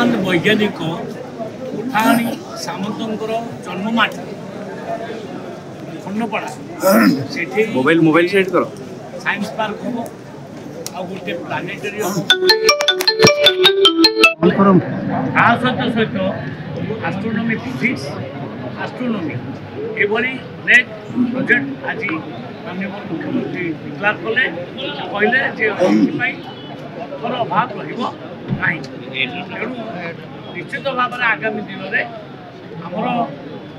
महान वैज्ञानिक उठाणी सामंतर जन्ममाटी खंडपड़ा से मोबाइल सेट करो साइंस पार्क हम आ गोटे प्लानेटोरियम सहित सहित एस्ट्रोनॉमी फिजिक्स एस्ट्रोनॉमी एभली अनेक प्रोजेक्ट आज माननीय मुख्यमंत्री डिक्लेयर कले कहले अर्थर अभाव रहा तेणु निश्चित भाव में आगामी दिन में आमर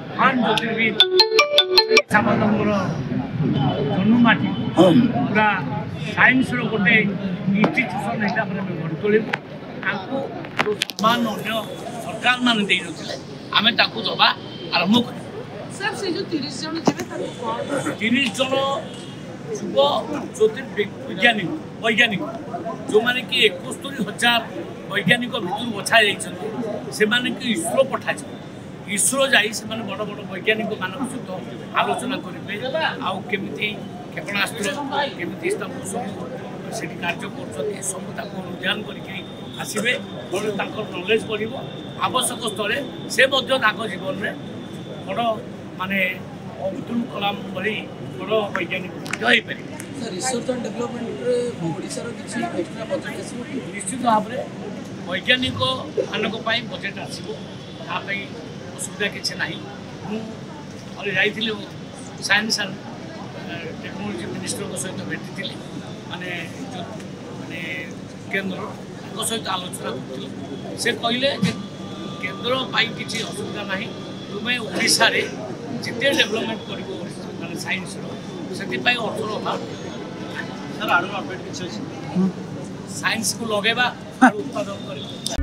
महान ज्योतिर्विद सामंतर जन्ममाटी पूरा साइंस गोटे इन्स्टिट्यूशन हिसाब से गढ़ तोलू जो सम्मान अन्य सरकार मान दे आम दबा आरंभ कर 30 जन युव ज्योतिर्वैज्ञानिक वैज्ञानिक जो मैंने कि 71,000 वैज्ञानिक भितर बछा से इसरो पठा इसरो जाई से बड़ बड़ वैज्ञानिक मान सहित आलोचना करेंगे आमती क्षेपणास्त्र केमी सब से कार्य कर सब अनुध्यान करके आसवे नॉलेज बढ़ आवश्यक स्थले से जीवन में बड़ माने अब्दुल कलाम भली बड़ वैज्ञानिक हो पारे रिसर्च एंड डेवलपमेंट ओडिशार किछि एक्स्ट्रा बजेट आसो निश्चित भाव में वैज्ञानिक मानी बजेट आसो असुविधा किसी ना मुझे जाइए साइंस एंड टेक्नोलोजी मिनिस्टर सहित भेटी माने जो माने केन्द्र सहित आलोचना कर से कहले केन्द्र किसी असुविधा ना तुम्हें ओडिशा रे जिते डेवलपमेंट कर साइंस से अर्थर अभाव सर आड़ अपडेट किसी साइंस को लगेगा उत्पादन कर